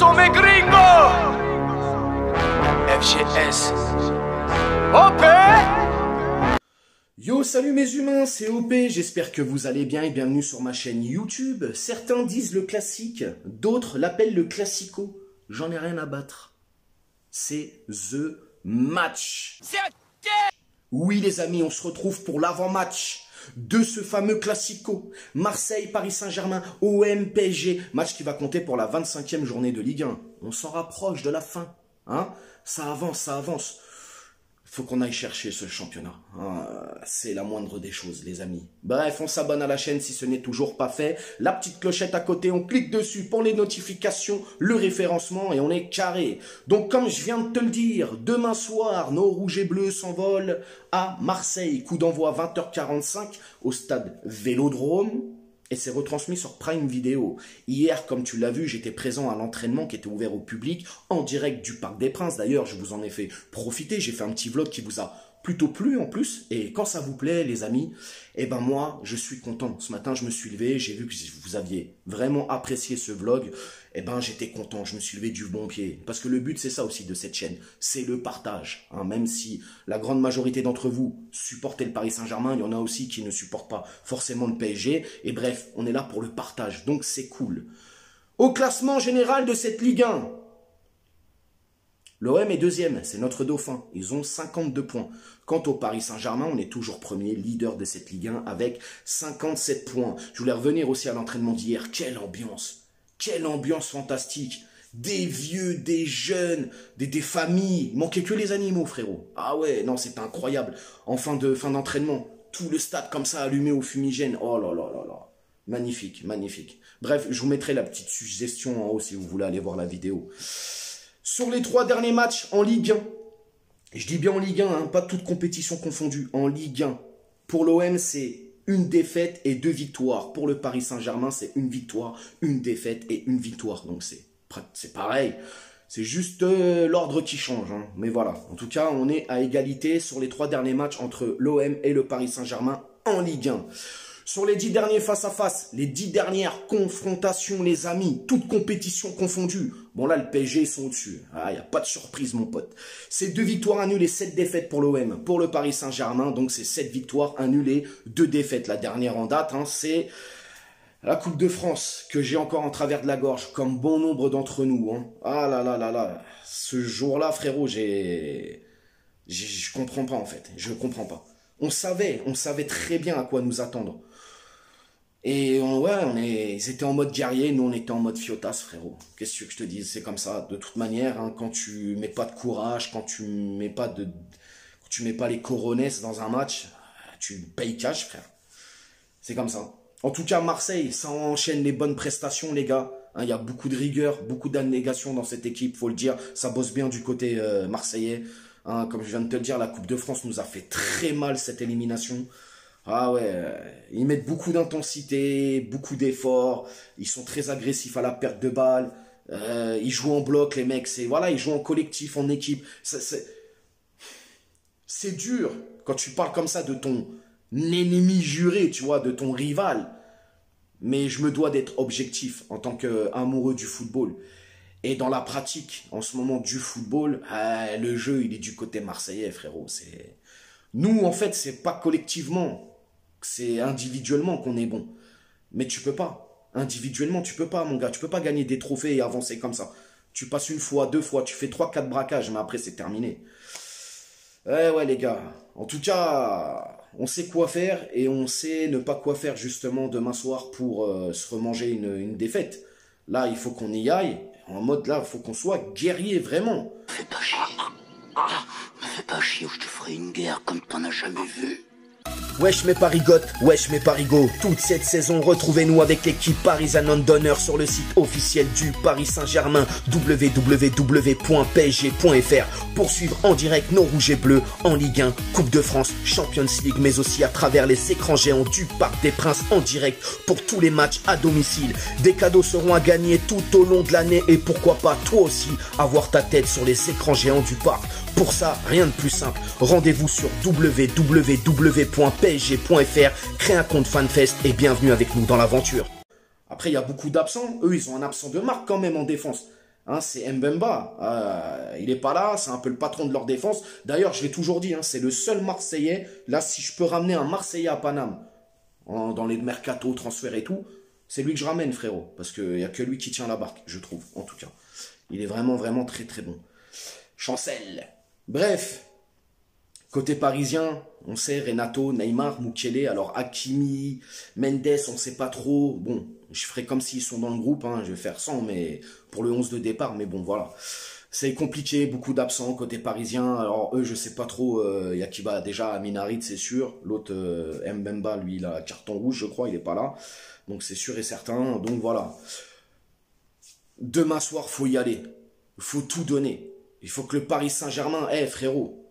sont mes gringos. FGS. OP. Yo, salut mes humains, c'est OP, j'espère que vous allez bien et bienvenue sur ma chaîne YouTube. Certains disent le classique, d'autres l'appellent le classico. J'en ai rien à battre. C'est The Match. Oui les amis, on se retrouve pour l'avant-match de ce fameux classico. Marseille, Paris Saint-Germain, OM, PSG. Match qui va compter pour la 25e journée de Ligue 1. On s'en rapproche de la fin. Hein, ça avance, ça avance. Faut qu'on aille chercher ce championnat. C'est la moindre des choses, les amis. Bref, on s'abonne à la chaîne si ce n'est toujours pas fait. La petite clochette à côté, on clique dessus pour les notifications, le référencement et on est carré. Donc, comme je viens de te le dire, demain soir, nos rouges et bleus s'envolent à Marseille. Coup d'envoi 20h45 au stade Vélodrome. Et c'est retransmis sur Prime Video. Hier, comme tu l'as vu, j'étais présent à l'entraînement qui était ouvert au public, en direct du Parc des Princes. D'ailleurs, je vous en ai fait profiter. J'ai fait un petit vlog qui vous a plutôt plu en plus. Et quand ça vous plaît, les amis, eh ben moi, je suis content. Ce matin, je me suis levé, j'ai vu que vous aviez vraiment apprécié ce vlog. Eh ben, j'étais content, je me suis levé du bon pied. Parce que le but, c'est ça aussi de cette chaîne, c'est le partage. Hein, même si la grande majorité d'entre vous supportez le Paris Saint-Germain, il y en a aussi qui ne supportent pas forcément le PSG. Et bref, on est là pour le partage, donc c'est cool. Au classement général de cette Ligue 1, l'OM est deuxième, c'est notre dauphin. Ils ont 52 points. Quant au Paris Saint-Germain, on est toujours premier, leader de cette Ligue 1 avec 57 points. Je voulais revenir aussi à l'entraînement d'hier. Quelle ambiance! Quelle ambiance fantastique! Des vieux, des jeunes, des familles. Il manquait que les animaux, frérot. Ah ouais, non, c'était incroyable. En fin d'entraînement, tout le stade comme ça allumé au fumigène. Oh là là là là. Magnifique, magnifique. Bref, je vous mettrai la petite suggestion en haut si vous voulez aller voir la vidéo. Sur les 3 derniers matchs en Ligue 1, je dis bien en Ligue 1, hein, pas toute compétition confondue, en Ligue 1. Pour l'OM, c'est une défaite et 2 victoires. Pour le Paris Saint-Germain, c'est une victoire, une défaite et une victoire. Donc c'est pareil. C'est juste l'ordre qui change. Hein. Mais voilà, en tout cas, on est à égalité sur les 3 derniers matchs entre l'OM et le Paris Saint-Germain en Ligue 1. Sur les 10 derniers face-à-face, les 10 dernières confrontations, les amis, toutes compétitions confondues. Bon là, le PSG, ils sont au-dessus. Ah, il n'y a pas de surprise, mon pote. C'est 2 victoires annulées, 7 défaites pour l'OM. Pour le Paris Saint-Germain, donc c'est 7 victoires annulées, 2 défaites. La dernière en date, hein, c'est la Coupe de France, que j'ai encore en travers de la gorge, comme bon nombre d'entre nous. Hein. Ah là là là là. Ce jour-là, frérot, je comprends pas, en fait. Je comprends pas. On savait très bien à quoi nous attendre. Et ouais, ils étaient en mode guerrier, nous on était en mode fiotas, frérot. Qu'est-ce que je te dis, c'est comme ça. De toute manière, hein, quand tu mets pas de courage, quand tu mets pas les coronesses dans un match, tu payes cash, frère. C'est comme ça. En tout cas, Marseille, ça enchaîne les bonnes prestations, les gars. Hein, y a beaucoup de rigueur, beaucoup d'abnégation dans cette équipe, faut le dire. Ça bosse bien du côté marseillais. Hein, comme je viens de te le dire, la Coupe de France nous a fait très mal cette élimination. Ah ouais, ils mettent beaucoup d'intensité, beaucoup d'efforts, ils sont très agressifs à la perte de balle, ils jouent en bloc les mecs, ils jouent en collectif, en équipe. C'est dur quand tu parles comme ça de ton ennemi juré, tu vois, de ton rival. Mais je me dois d'être objectif en tant qu'amoureux du football. Et dans la pratique, en ce moment du football, le jeu il est du côté marseillais, frérot. Nous, en fait, c'est pas collectivement. C'est individuellement qu'on est bon. Mais tu peux pas. Individuellement, tu peux pas, mon gars. Tu peux pas gagner des trophées et avancer comme ça. Tu passes 1 fois, 2 fois, tu fais 3-4 braquages, mais après, c'est terminé. Ouais, les gars. En tout cas, on sait quoi faire et on sait ne pas quoi faire, justement, demain soir pour se remanger une défaite. Là, il faut qu'on y aille. En mode, là, il faut qu'on soit guerrier, vraiment. Fais pas chier. Me fais pas chier ou je te ferai une guerre comme t'en as jamais vu. Wesh mes parigotes, wesh mes parigots. Toute cette saison, retrouvez-nous avec l'équipe parisienne d'honneur sur le site officiel du Paris Saint-Germain, www.psg.fr, pour suivre en direct nos rouges et bleus en Ligue 1, Coupe de France, Champions League, mais aussi à travers les écrans géants du Parc des Princes en direct pour tous les matchs à domicile. Des cadeaux seront à gagner tout au long de l'année et pourquoi pas toi aussi avoir ta tête sur les écrans géants du parc. Pour ça, rien de plus simple. Rendez-vous sur www.psg.fr, créez un compte FanFest et bienvenue avec nous dans l'aventure. Après, il y a beaucoup d'absents. Eux, ils ont un absent de marque quand même en défense. Hein, c'est Mbemba. Il n'est pas là, c'est un peu le patron de leur défense. D'ailleurs, je l'ai toujours dit, hein, c'est le seul Marseillais. Là, si je peux ramener un Marseillais à Paname, dans les mercatos, transferts et tout, c'est lui que je ramène, frérot. Parce qu'il n'y a que lui qui tient la barque, je trouve, en tout cas. Il est vraiment, vraiment très, très bon. Chancel. Bref, côté parisien, on sait Renato, Neymar, Mukiele. Alors, Hakimi, Mendes, on ne sait pas trop. Bon, je ferai comme s'ils sont dans le groupe. Hein, je vais faire 100 mais pour le 11 de départ. Mais bon, voilà. C'est compliqué, beaucoup d'absents côté parisien. Alors, eux, je sais pas trop. Y a qui va déjà à Minarit, c'est sûr. L'autre, Mbemba, lui, il a carton rouge, je crois. Il est pas là. Donc, c'est sûr et certain. Donc, voilà. Demain soir, faut y aller. Il faut tout donner. Il faut que le Paris Saint-Germain... frérot,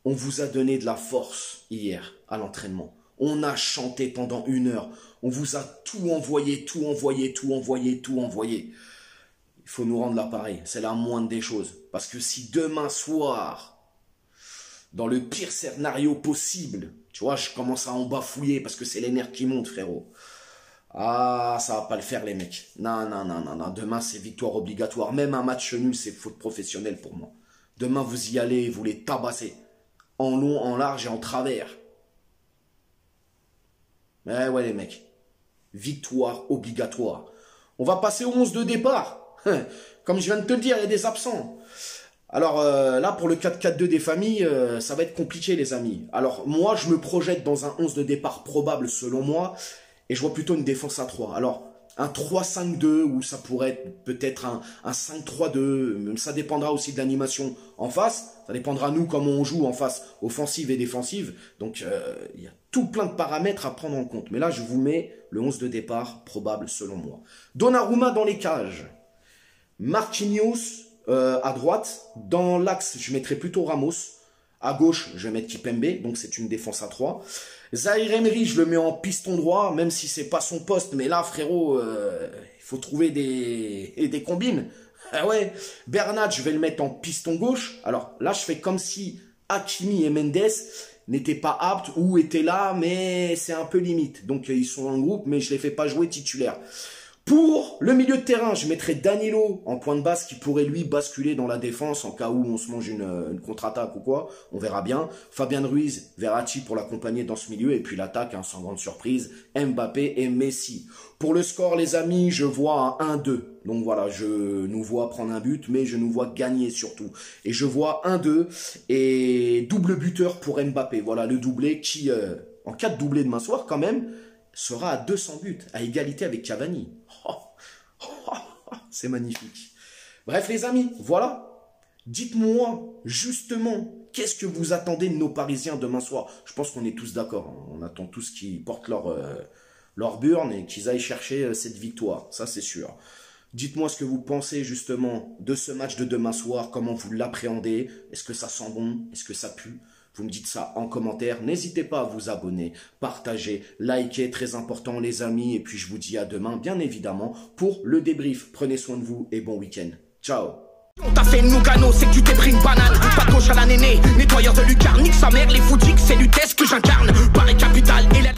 on vous a donné de la force hier à l'entraînement. On a chanté pendant 1 heure. On vous a tout envoyé, tout envoyé, tout envoyé, tout envoyé. Il faut nous rendre l'appareil. C'est la moindre des choses. Parce que si demain soir, dans le pire scénario possible, tu vois, je commence à en bafouiller parce que c'est les nerfs qui montent, frérot. Ah, ça va pas le faire, les mecs. Non, non, non, non, non. Demain, c'est victoire obligatoire. Même un match nul, c'est faute professionnelle pour moi. Demain, vous y allez, vous les tabassez. En long, en large et en travers. Ouais, les mecs. Victoire obligatoire. On va passer au 11 de départ. Comme je viens de te le dire, il y a des absents. Alors là, pour le 4-4-2 des familles, ça va être compliqué, les amis. Alors, moi, je me projette dans un 11 de départ probable, selon moi. Et je vois plutôt une défense à 3. Alors, un 3-5-2, ou ça pourrait être peut-être un 5-3-2. Ça dépendra aussi de l'animation en face. Ça dépendra, nous, comment on joue en face, offensive et défensive. Donc, il y a tout plein de paramètres à prendre en compte. Mais là, je vous mets le 11 de départ probable, selon moi. Donnarumma dans les cages. Marquinhos à droite. Dans l'axe, je mettrai plutôt Ramos. À gauche, je vais mettre Kipembe. Donc, c'est une défense à 3. Zahir Emery, je le mets en piston droit, même si c'est pas son poste. Mais là, frérot, il faut trouver des combines. Ah ouais. Bernat, je vais le mettre en piston gauche. Alors là, je fais comme si Hakimi et Mendes n'étaient pas aptes ou étaient là, mais c'est un peu limite. Donc, ils sont en groupe, mais je les fais pas jouer titulaires. Pour le milieu de terrain, je mettrai Danilo en point de base qui pourrait lui basculer dans la défense en cas où on se mange une contre-attaque ou quoi. On verra bien. Fabien Ruiz, Verratti pour l'accompagner dans ce milieu. Et puis l'attaque, hein, sans grande surprise, Mbappé et Messi. Pour le score, les amis, je vois un 1-2. Donc voilà, je nous vois prendre un but, mais je nous vois gagner surtout. Et je vois 1-2 et double buteur pour Mbappé. Voilà le doublé qui, en cas de doublé demain soir quand même, sera à 200 buts, à égalité avec Cavani. C'est magnifique. Bref, les amis, voilà. Dites-moi, justement, qu'est-ce que vous attendez de nos Parisiens demain soir? Je pense qu'on est tous d'accord. Hein. On attend tous qu'ils portent leur burne et qu'ils aillent chercher cette victoire. Ça, c'est sûr. Dites-moi ce que vous pensez, justement, de ce match de demain soir. Comment vous l'appréhendez? Est-ce que ça sent bon? Est-ce que ça pue? Vous me dites ça en commentaire. N'hésitez pas à vous abonner, partager, liker, très important les amis. Et puis je vous dis à demain, bien évidemment, pour le débrief. Prenez soin de vous et bon week-end. Ciao. On t'a fait Nougano, c'est que tu t'es pris une banane. Pas de gauche à la néné, nettoyeur de lucarne. Nique sa mère, les foutiques, c'est l'UTES que j'incarne. Paris Capital et la...